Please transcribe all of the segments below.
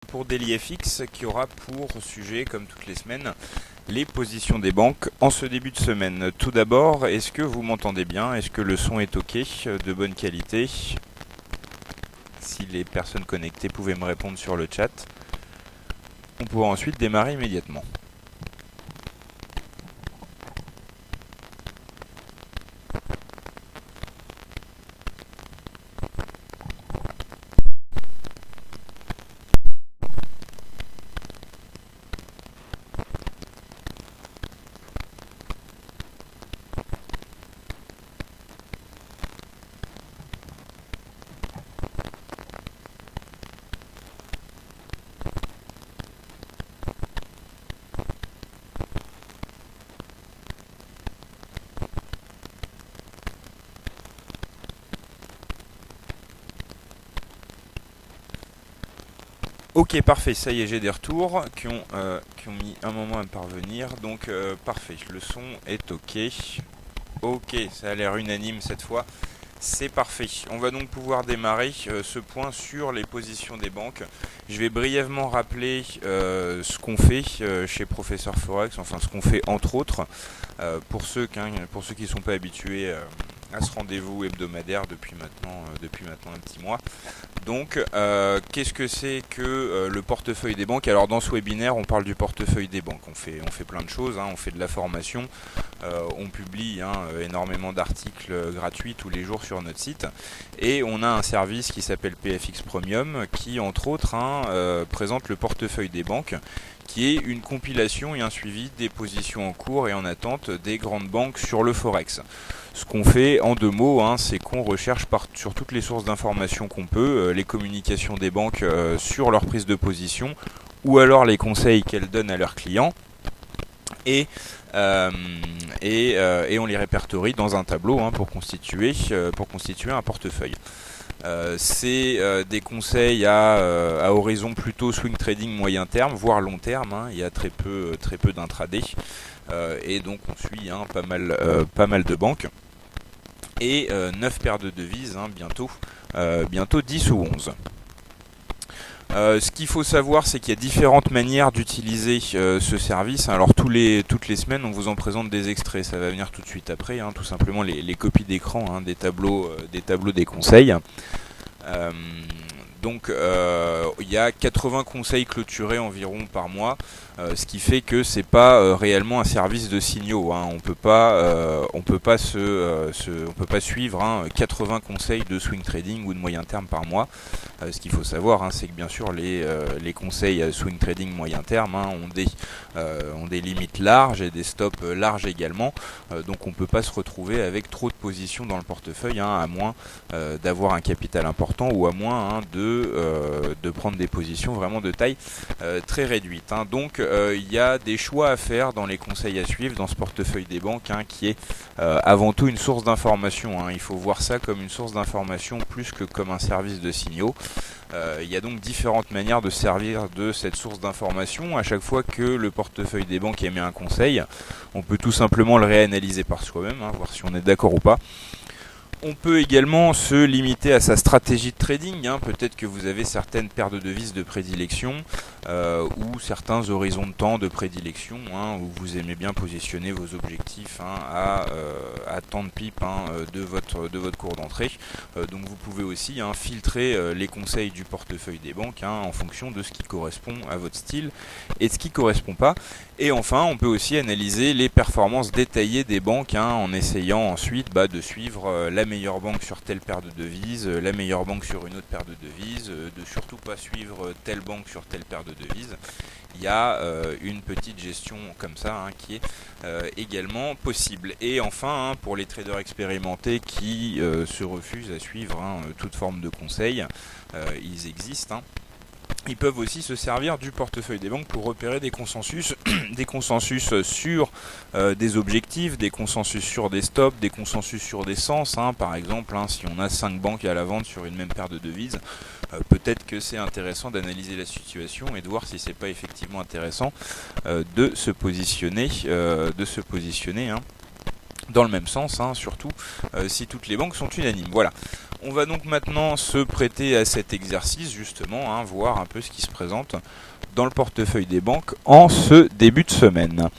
pour DailyFX qui aura pour sujet, comme toutes les semaines, les positions des banques en ce début de semaine. Tout d'abord, est-ce que vous m'entendez bien? Est-ce que le son est ok, de bonne qualité? Si les personnes connectées pouvaient me répondre sur le chat, on pourra ensuite démarrer immédiatement. Ok, parfait, ça y est, j'ai des retours qui ont mis un moment à me parvenir, donc parfait, le son est ok. Ok, ça a l'air unanime cette fois, c'est parfait. On va donc pouvoir démarrer ce point sur les positions des banques. Je vais brièvement rappeler ce qu'on fait chez Professeur Forex, enfin ce qu'on fait entre autres, pour ceux qui ne sont pas habitués à ce rendez-vous hebdomadaire depuis maintenant un petit mois. Donc, qu'est-ce que c'est que le portefeuille des banques? Alors, dans ce webinaire, on parle du portefeuille des banques. On fait plein de choses, on fait de la formation, on publie énormément d'articles gratuits tous les jours sur notre site. Et on a un service qui s'appelle PFX Premium qui, entre autres, présente le portefeuille des banques, qui est une compilation et un suivi des positions en cours et en attente des grandes banques sur le Forex. Ce qu'on fait en deux mots, c'est qu'on recherche sur toutes les sources d'informations qu'on peut, les communications des banques sur leur prise de position, ou alors les conseils qu'elles donnent à leurs clients, et on les répertorie dans un tableau pour constituer un portefeuille. C'est des conseils à horizon plutôt swing trading moyen terme, voire long terme. Il y a très peu d'intraday, et donc on suit pas mal de banques. Et 9 paires de devises, bientôt 10 ou 11. Ce qu'il faut savoir, c'est qu'il y a différentes manières d'utiliser ce service. Alors toutes les semaines, on vous en présente des extraits, ça va venir tout de suite après, tout simplement les copies d'écran des tableaux des conseils. Donc il y a 80 conseils clôturés environ par mois, ce qui fait que c'est pas réellement un service de signaux. On peut pas suivre 80 conseils de swing trading ou de moyen terme par mois. Ce qu'il faut savoir, c'est que bien sûr les conseils swing trading moyen terme ont des limites larges et des stops larges également. Donc on peut pas se retrouver avec trop de positions dans le portefeuille, à moins d'avoir un capital important ou à moins de prendre des positions vraiment de taille très réduite. Donc il y a des choix à faire dans les conseils à suivre dans ce portefeuille des banques, qui est avant tout une source d'information. Il faut voir ça comme une source d'information plus que comme un service de signaux. Il y a donc différentes manières de servir de cette source d'information. À chaque fois que le portefeuille des banques émet un conseil, on peut tout simplement le réanalyser par soi-même, voir si on est d'accord ou pas. On peut également se limiter à sa stratégie de trading. Peut-être que vous avez certaines paires de devises de prédilection ou certains horizons de temps de prédilection, où vous aimez bien positionner vos objectifs à tant de pips de votre cours d'entrée. Donc vous pouvez aussi filtrer les conseils du portefeuille des banques en fonction de ce qui correspond à votre style et de ce qui ne correspond pas. Et enfin, on peut aussi analyser les performances détaillées des banques en essayant ensuite de suivre la meilleure banque sur telle paire de devises, la meilleure banque sur une autre paire de devises, de surtout pas suivre telle banque sur telle paire de devises. Il y a une petite gestion comme ça qui est également possible. Et enfin, pour les traders expérimentés qui se refusent à suivre toute forme de conseils, ils existent. Ils peuvent aussi se servir du portefeuille des banques pour repérer des consensus, des consensus sur des objectifs, des consensus sur des stops, des consensus sur des sens. Par exemple, si on a 5 banques à la vente sur une même paire de devises, peut-être que c'est intéressant d'analyser la situation et de voir si c'est pas effectivement intéressant de se positionner, dans le même sens, surtout si toutes les banques sont unanimes. Voilà. On va donc maintenant se prêter à cet exercice justement, voir un peu ce qui se présente dans le portefeuille des banques en ce début de semaine.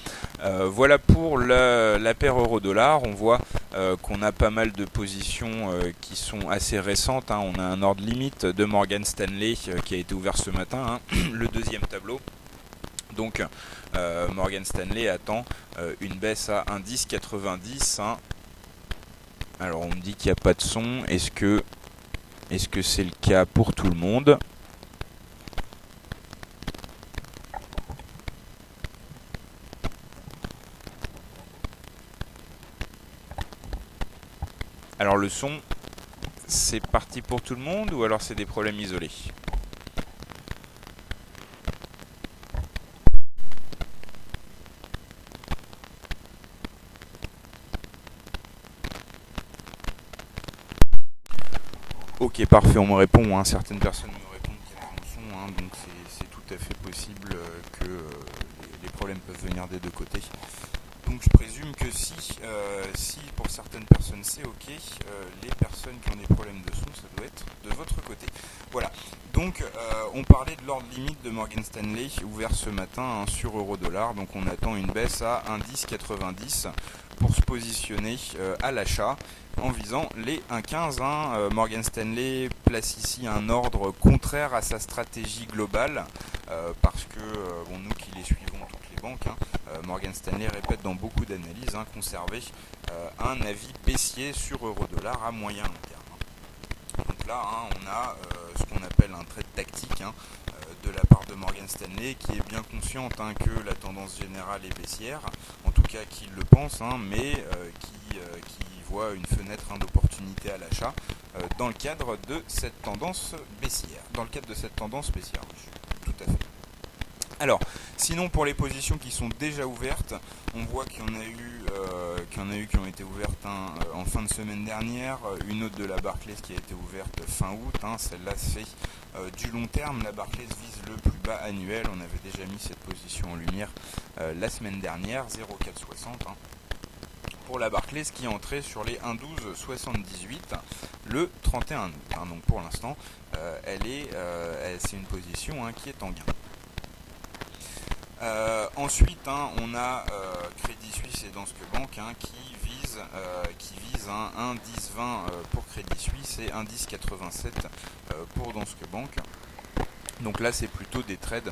Voilà pour la paire euro-dollar. On voit qu'on a pas mal de positions qui sont assez récentes. On a un ordre limite de Morgan Stanley qui a été ouvert ce matin, le deuxième tableau. Donc Morgan Stanley attend une baisse à 1,1090. Alors on me dit qu'il n'y a pas de son. Est-ce que c'est le cas pour tout le monde ? Alors le son, c'est parti pour tout le monde ou alors c'est des problèmes isolés ? Ok, parfait, on me répond, certaines personnes me répondent qu'il y a un son, donc c'est tout à fait possible que les problèmes peuvent venir des deux côtés. Donc je présume que si pour certaines personnes c'est ok, les personnes qui ont des problèmes de son, ça doit être de votre côté. Voilà, donc on parlait de l'ordre limite de Morgan Stanley ouvert ce matin sur euro-dollar, donc on attend une baisse à 1,1090 pour se positionner à l'achat en visant les 1,15. Morgan Stanley place ici un ordre contraire à sa stratégie globale parce que nous qui les suivons toutes les banques, Morgan Stanley répète dans beaucoup d'analyses conserver un avis baissier sur euro-dollar à moyen long terme. Donc là, on a ce qu'on appelle un trade tactique de la part de Morgan Stanley qui est bien consciente que la tendance générale est baissière, en tout cas qu'il le pense, mais qui voit une fenêtre d'opportunité à l'achat dans le cadre de cette tendance baissière. Tout à fait. Alors, sinon pour les positions qui sont déjà ouvertes, on voit qu'il y en a eu qui ont été ouvertes en fin de semaine dernière, une autre de la Barclays qui a été ouverte fin août, celle-là c'est du long terme, la Barclays vise le plus bas annuel, on avait déjà mis cette position en lumière la semaine dernière, 0,460 pour la Barclays qui est entrée sur les 1,1278 le 31 août. Donc pour l'instant, c'est une position qui est en gain. Ensuite, on a Crédit Suisse et Danske Bank qui visent un 1,1020 pour Crédit Suisse et 1,1087 pour Danske Bank. Donc là c'est plutôt des trades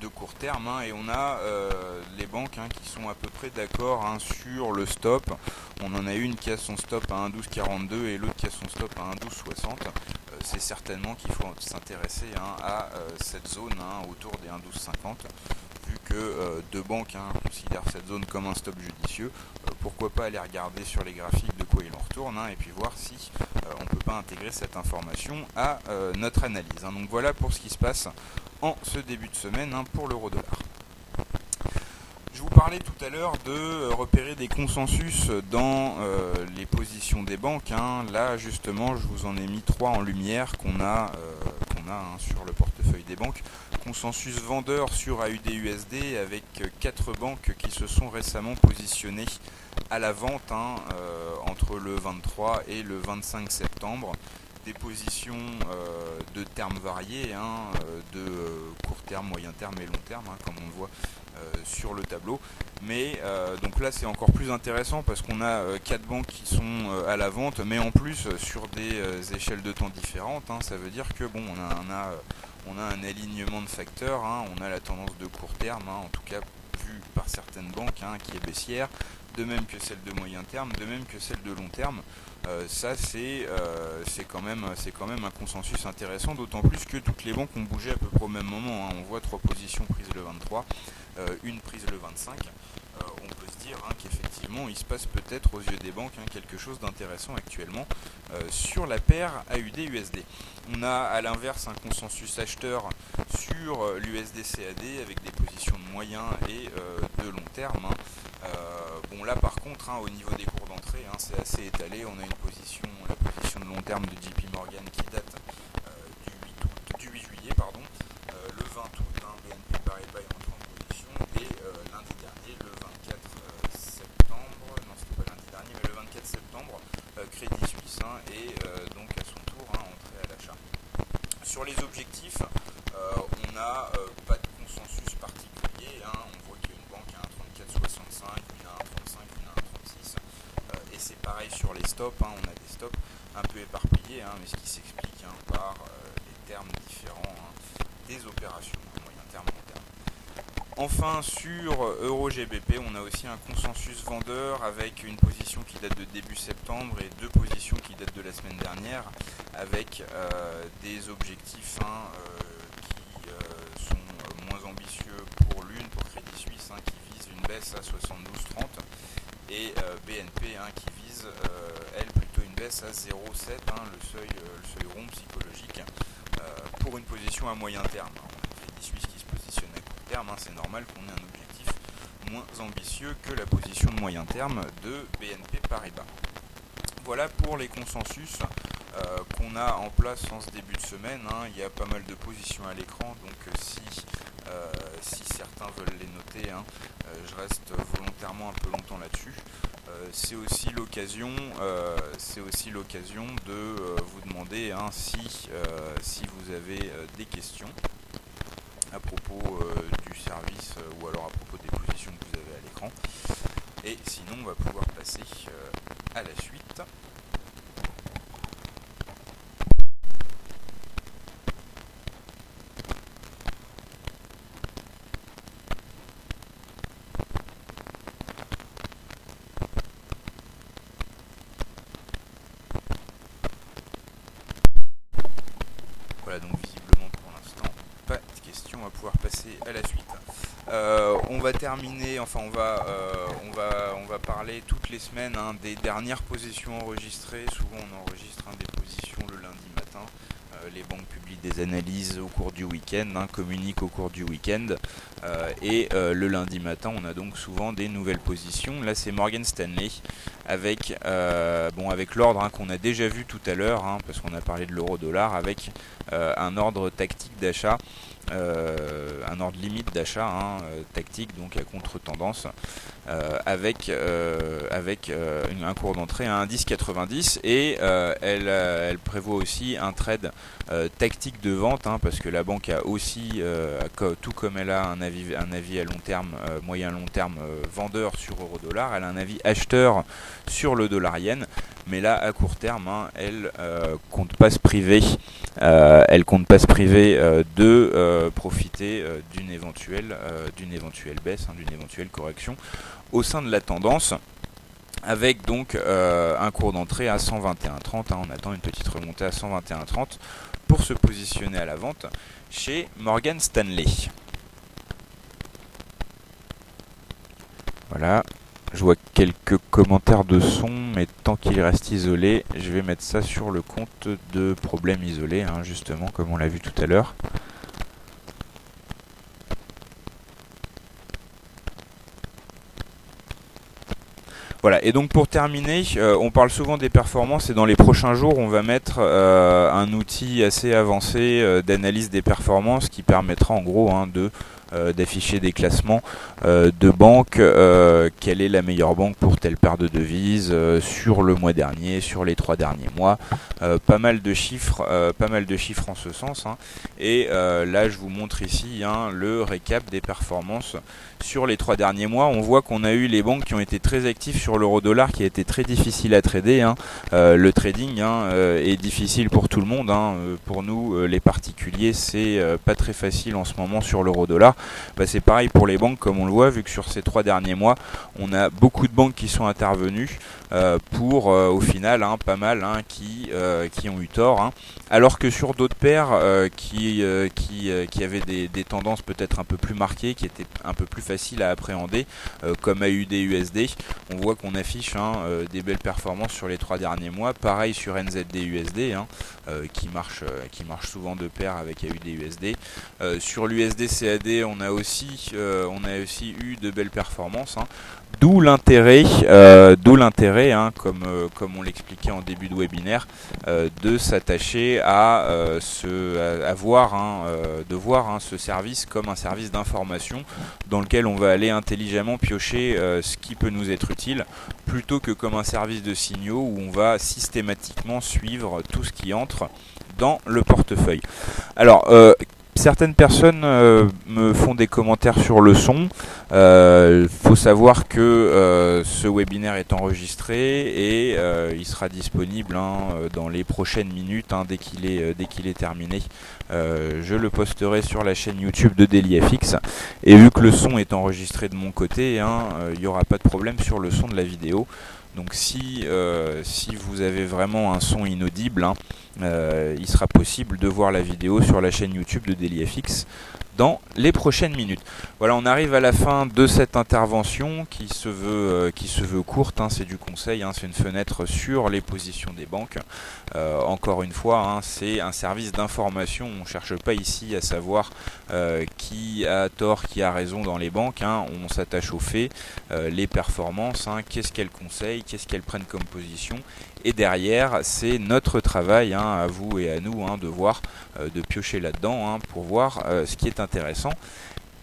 de court terme et on a les banques qui sont à peu près d'accord sur le stop. On en a une qui a son stop à 1,1242 et l'autre qui a son stop à 1,1260. C'est certainement qu'il faut s'intéresser à cette zone autour des 1,1250. Vu que deux banques considèrent cette zone comme un stop judicieux, pourquoi pas aller regarder sur les graphiques de quoi il en retourne et puis voir si on ne peut pas intégrer cette information à notre analyse. Donc voilà pour ce qui se passe en ce début de semaine pour l'euro-dollar. Je vous parlais tout à l'heure de repérer des consensus dans les positions des banques. Là justement je vous en ai mis 3 en lumière qu'on a sur le portefeuille des banques. Consensus vendeur sur AUD-USD avec 4 banques qui se sont récemment positionnées à la vente entre le 23 et le 25 septembre. Des positions de termes variés, de court terme, moyen terme et long terme, comme on le voit sur le tableau. Mais donc là c'est encore plus intéressant parce qu'on a 4 banques qui sont à la vente, mais en plus sur des échelles de temps différentes. Ça veut dire que on a un alignement de facteurs, on a la tendance de court terme, en tout cas vue par certaines banques, qui est baissière, de même que celle de moyen terme, de même que celle de long terme. Ça c'est quand même un consensus intéressant, d'autant plus que toutes les banques ont bougé à peu près au même moment. On voit 3 positions prises le 23, une prise le 25. On peut se dire qu'effectivement il se passe peut-être aux yeux des banques quelque chose d'intéressant actuellement sur la paire AUD-USD. On a à l'inverse un consensus acheteur sur l'USD-CAD avec des positions de moyen et de long terme. Là par contre au niveau des cours d'entrée c'est assez étalé. On a la position de long terme de JP Morgan qui date du 8 juillet, le 20 août BNP Paribas est entré en position et lundi dernier, le 24 septembre, non c'était pas lundi dernier mais le 24 septembre, Crédit Suisse est donc à son stops, on a des stops un peu éparpillés, mais ce qui s'explique par les termes différents des opérations, moyen terme, long terme. Enfin, sur EuroGBP, on a aussi un consensus vendeur avec une position qui date de début septembre et deux positions qui datent de la semaine dernière, avec des objectifs qui sont moins ambitieux pour l'une, pour Crédit Suisse, qui vise une baisse à 72,30, et BNP qui vise, elle, plutôt une baisse à 0,7, le seuil rond psychologique, pour une position à moyen terme. On a Crédit Suisse qui se positionne à court terme, c'est normal qu'on ait un objectif moins ambitieux que la position de moyen terme de BNP Paribas. Voilà pour les consensus qu'on a en place en ce début de semaine. Il y a pas mal de positions à l'écran, donc si certains veulent les noter, je reste volontairement un peu longtemps là-dessus. C'est aussi l'occasion de vous demander si vous avez des questions à propos du service ou alors à propos des positions que vous avez à l'écran. Et sinon, on va pouvoir passer à la suite. Voilà, donc visiblement pour l'instant, pas de questions, on va pouvoir passer à la suite. On va terminer, on va parler toutes les semaines des dernières positions enregistrées. Souvent on enregistre des positions le lundi matin. Les banques publient des analyses au cours du week-end, communiquent au cours du week-end, et le lundi matin on a donc souvent des nouvelles positions. Là c'est Morgan Stanley avec l'ordre qu'on a déjà vu tout à l'heure, parce qu'on a parlé de l'euro-dollar, avec un ordre tactique d'achat, un ordre limite d'achat tactique, donc à contre-tendance, avec un cours d'entrée à 1,1090, et elle prévoit aussi un trade tactique de vente, parce que la banque a aussi, tout comme elle a un avis à long terme, moyen long terme vendeur sur euro-dollar, elle a un avis acheteur sur le dollar yen, mais là à court terme elle compte pas se priver de profiter d'une éventuelle baisse, d'une éventuelle correction au sein de la tendance, avec donc un cours d'entrée à 121,30. On attend une petite remontée à 121,30 pour se positionner à la vente chez Morgan Stanley. Voilà, je vois quelques commentaires de son, mais tant qu'il reste isolé, je vais mettre ça sur le compte de problèmes isolés, justement, comme on l'a vu tout à l'heure. Voilà, et donc pour terminer, on parle souvent des performances, et dans les prochains jours on va mettre un outil assez avancé d'analyse des performances qui permettra en gros d'afficher des classements de banques, quelle est la meilleure banque pour telle paire de devises sur le mois dernier, sur les 3 derniers mois, pas mal de chiffres en ce sens, et là je vous montre ici le récap des performances sur les 3 derniers mois. On voit qu'on a eu les banques qui ont été très actives sur l'euro-dollar, qui a été très difficile à trader. Le trading est difficile pour tout le monde. Pour nous, les particuliers, c'est pas très facile en ce moment sur l'euro-dollar. C'est pareil pour les banques, comme on le voit, vu que sur ces 3 derniers mois, on a beaucoup de banques qui sont intervenues pour, au final, pas mal qui ont eu tort. Alors que sur d'autres paires qui avaient des tendances peut-être un peu plus marquées, qui étaient un peu plus faciles à appréhender, comme AUD-USD, on voit qu'on affiche des belles performances sur les 3 derniers mois. Pareil sur NZD-USD, qui marche souvent de pair avec AUD-USD. Sur l'USD-CAD, on a aussi eu de belles performances. D'où l'intérêt, comme on l'expliquait en début de webinaire, de s'attacher à voir ce service comme un service d'information dans lequel on va aller intelligemment piocher ce qui peut nous être utile, plutôt que comme un service de signaux où on va systématiquement suivre tout ce qui entre dans le portefeuille. Alors, Certaines personnes me font des commentaires sur le son. Faut savoir que ce webinaire est enregistré et il sera disponible dans les prochaines minutes, dès qu'il est terminé. Je le posterai sur la chaîne YouTube de DailyFX. Et vu que le son est enregistré de mon côté, il n'y aura pas de problème sur le son de la vidéo. Donc si vous avez vraiment un son inaudible, il sera possible de voir la vidéo sur la chaîne YouTube de DailyFX dans les prochaines minutes. Voilà, on arrive à la fin de cette intervention qui se veut courte, c'est du conseil, c'est une fenêtre sur les positions des banques. Encore une fois, c'est un service d'information, on ne cherche pas ici à savoir qui a tort, qui a raison dans les banques, on s'attache aux faits, les performances, qu'est-ce qu'elles conseillent, qu'est-ce qu'elles prennent comme position, et derrière c'est notre travail, à vous et à nous, de voir, de piocher là-dedans pour voir ce qui est intéressant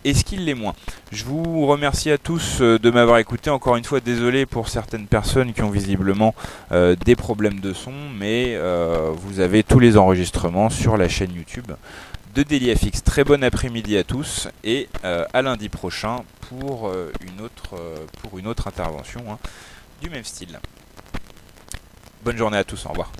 et ce qui l'est moins. Je vous remercie à tous de m'avoir écouté. Encore une fois, désolé pour certaines personnes qui ont visiblement des problèmes de son, mais vous avez tous les enregistrements sur la chaîne YouTube de DailyFX. Très bon après-midi à tous et à lundi prochain pour une autre intervention du même style. Bonne journée à tous, au revoir.